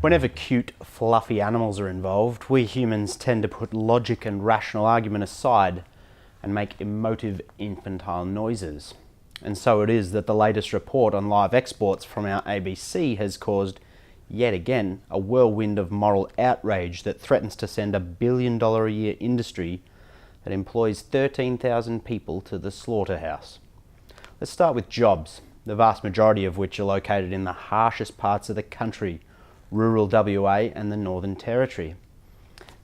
Whenever cute, fluffy animals are involved, we humans tend to put logic and rational argument aside and make emotive, infantile noises. And so it is that the latest report on live exports from our ABC has caused, yet again, a whirlwind of moral outrage that threatens to send $1 billion a year industry that employs 13,000 people to the slaughterhouse. Let's start with jobs, the vast majority of which are located in the harshest parts of the country, rural WA and the Northern Territory.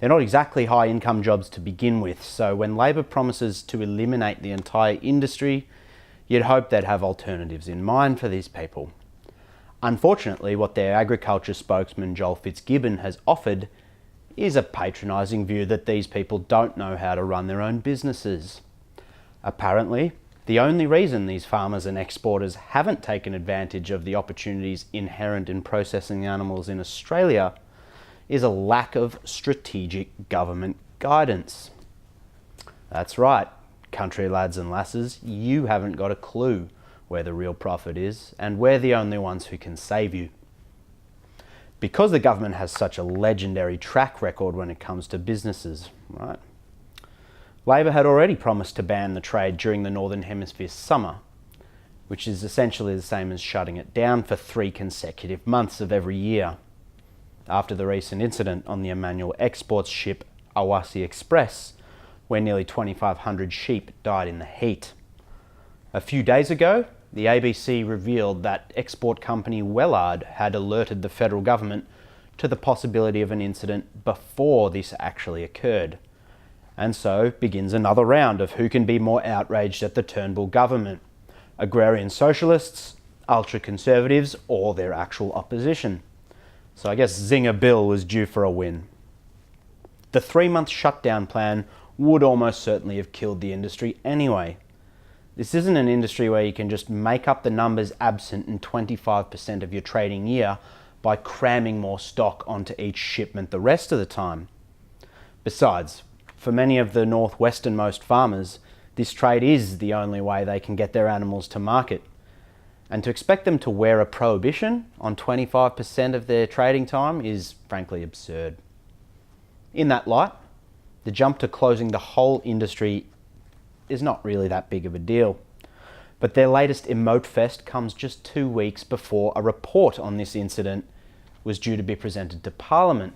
They're not exactly high-income jobs to begin with, so when Labor promises to eliminate the entire industry, you'd hope they'd have alternatives in mind for these people. Unfortunately, what their agriculture spokesman Joel Fitzgibbon has offered is a patronising view that these people don't know how to run their own businesses. Apparently, the only reason these farmers and exporters haven't taken advantage of the opportunities inherent in processing animals in Australia is a lack of strategic government guidance. That's right, country lads and lasses, you haven't got a clue where the real profit is, and we're the only ones who can save you. Because the government has such a legendary track record when it comes to businesses, right? Labor had already promised to ban the trade during the Northern Hemisphere summer, which is essentially the same as shutting it down for 3 consecutive months of every year, after the recent incident on the Emmanuel exports ship Awasi Express, where nearly 2,500 sheep died in the heat. A few days ago, the ABC revealed that export company Wellard had alerted the federal government to the possibility of an incident before this actually occurred. And so begins another round of who can be more outraged at the Turnbull government: agrarian socialists, ultra-conservatives, or their actual opposition. So I guess Zinger Bill was due for a win. The 3-month shutdown plan would almost certainly have killed the industry anyway. This isn't an industry where you can just make up the numbers absent in 25% of your trading year by cramming more stock onto each shipment the rest of the time. Besides, for many of the northwesternmost farmers, this trade is the only way they can get their animals to market. And to expect them to wear a prohibition on 25% of their trading time is frankly absurd. In that light, the jump to closing the whole industry is not really that big of a deal. But their latest emote fest comes just 2 weeks before a report on this incident was due to be presented to Parliament.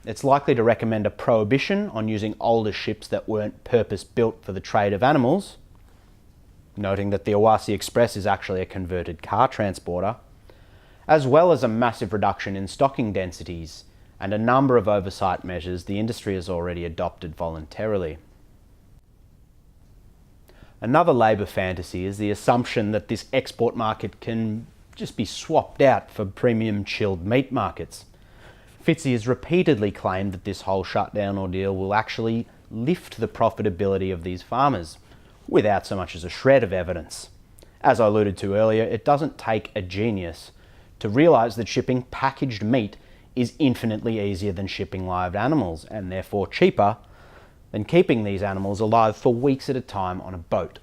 It's likely to recommend a prohibition on using older ships that weren't purpose-built for the trade of animals, noting that the Awasi Express is actually a converted car transporter, as well as a massive reduction in stocking densities and a number of oversight measures the industry has already adopted voluntarily. Another Labor fantasy is the assumption that this export market can just be swapped out for premium chilled meat markets. Fitzy has repeatedly claimed that this whole shutdown ordeal will actually lift the profitability of these farmers, without so much as a shred of evidence. As I alluded to earlier, it doesn't take a genius to realise that shipping packaged meat is infinitely easier than shipping live animals, and therefore cheaper than keeping these animals alive for weeks at a time on a boat.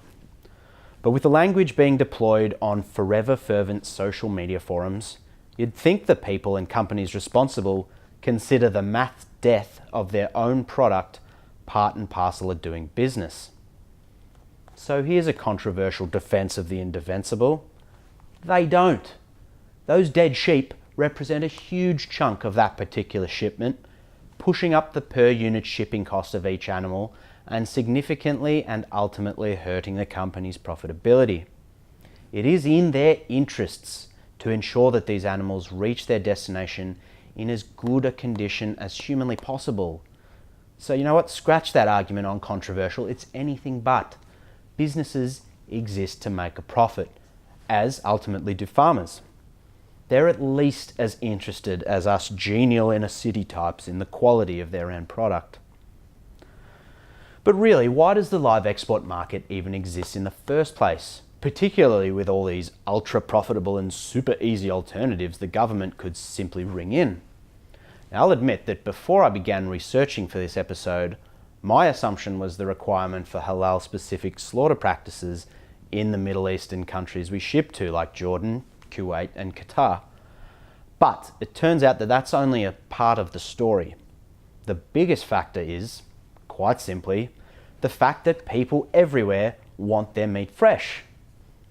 But with the language being deployed on forever fervent social media forums, you'd think the people and companies responsible consider the mass death of their own product part and parcel of doing business. So here's a controversial defence of the indefensible. They don't. Those dead sheep represent a huge chunk of that particular shipment, pushing up the per unit shipping cost of each animal and significantly and ultimately hurting the company's profitability. It is in their interests to ensure that these animals reach their destination in as good a condition as humanly possible. So you know what? Scratch that argument on controversial. It's anything but. Businesses exist to make a profit, as ultimately do farmers. They're at least as interested as us genial inner city types in the quality of their end product. But really, why does the live export market even exist in the first place? Particularly with all these ultra profitable and super easy alternatives the government could simply ring in. Now, I'll admit that before I began researching for this episode, my assumption was the requirement for halal specific slaughter practices in the Middle Eastern countries we ship to, like Jordan, Kuwait, and Qatar. But it turns out that that's only a part of the story. The biggest factor is, quite simply, the fact that people everywhere want their meat fresh.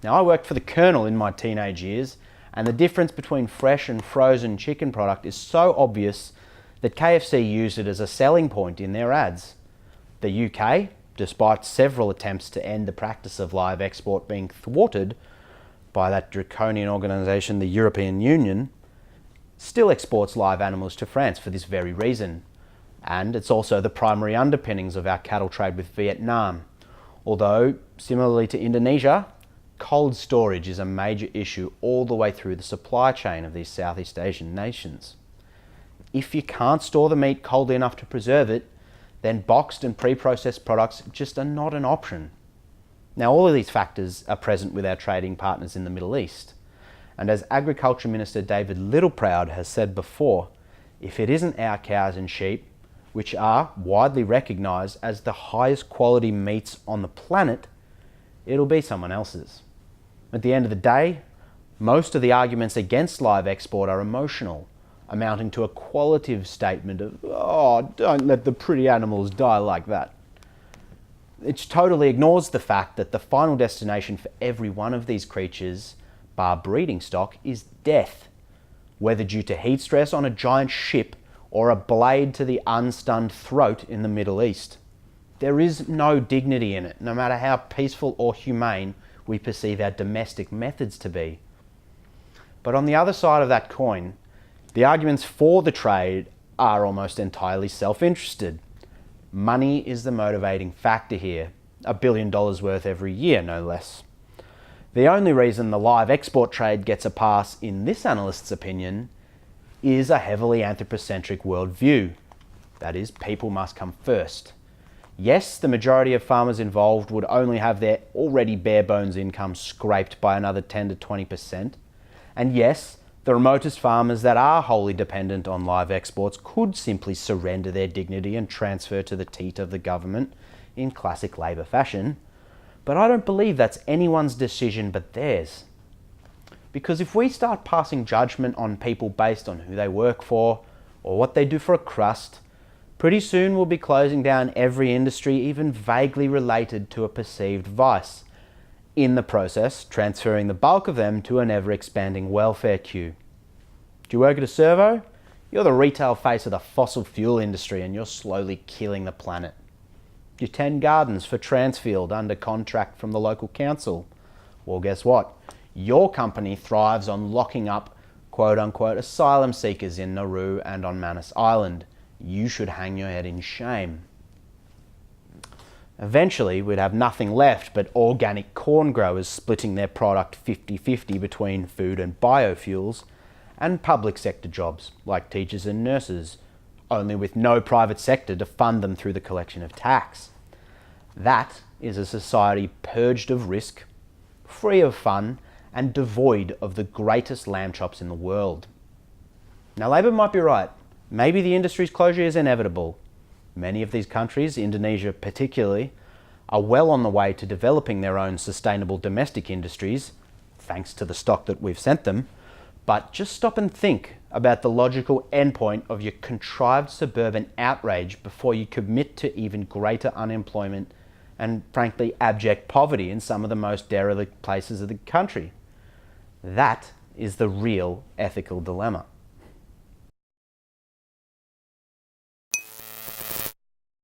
Now, I worked for the Colonel in my teenage years, and the difference between fresh and frozen chicken product is so obvious that KFC used it as a selling point in their ads. The UK, despite several attempts to end the practice of live export being thwarted by that draconian organisation, the European Union, still exports live animals to France for this very reason. And it's also the primary underpinnings of our cattle trade with Vietnam. Although, similarly to Indonesia, cold storage is a major issue all the way through the supply chain of these Southeast Asian nations. If you can't store the meat cold enough to preserve it, then boxed and pre-processed products just are not an option. Now, all of these factors are present with our trading partners in the Middle East. And as Agriculture Minister David Littleproud has said before, if it isn't our cows and sheep, which are widely recognised as the highest quality meats on the planet, it'll be someone else's. At the end of the day, most of the arguments against live export are emotional, amounting to a qualitative statement of, oh, don't let the pretty animals die like that. It totally ignores the fact that the final destination for every one of these creatures, bar breeding stock, is death, whether due to heat stress on a giant ship or a blade to the unstunned throat in the Middle East. There is no dignity in it, no matter how peaceful or humane we perceive our domestic methods to be. But on the other side of that coin, the arguments for the trade are almost entirely self-interested. Money is the motivating factor here, $1 billion worth every year, no less. The only reason the live export trade gets a pass, in this analyst's opinion, is a heavily anthropocentric worldview. That is, people must come first. Yes, the majority of farmers involved would only have their already bare bones income scraped by another 10 to 20%. And yes, the remotest farmers that are wholly dependent on live exports could simply surrender their dignity and transfer to the teat of the government in classic Labour fashion. But I don't believe that's anyone's decision but theirs. Because if we start passing judgment on people based on who they work for or what they do for a crust, pretty soon we'll be closing down every industry even vaguely related to a perceived vice, in the process transferring the bulk of them to an ever-expanding welfare queue. Do you work at a servo? You're the retail face of the fossil fuel industry and you're slowly killing the planet. You tend gardens for Transfield under contract from the local council. Well, guess what? Your company thrives on locking up quote-unquote asylum seekers in Nauru and on Manus Island. You should hang your head in shame. Eventually, we'd have nothing left but organic corn growers splitting their product 50-50 between food and biofuels, and public sector jobs like teachers and nurses, only with no private sector to fund them through the collection of tax. That is a society purged of risk, free of fun, and devoid of the greatest lamb chops in the world. Now, Labor might be right. Maybe the industry's closure is inevitable. Many of these countries, Indonesia particularly, are well on the way to developing their own sustainable domestic industries, thanks to the stock that we've sent them. But just stop and think about the logical endpoint of your contrived suburban outrage before you commit to even greater unemployment and, frankly, abject poverty in some of the most derelict places of the country. That is the real ethical dilemma.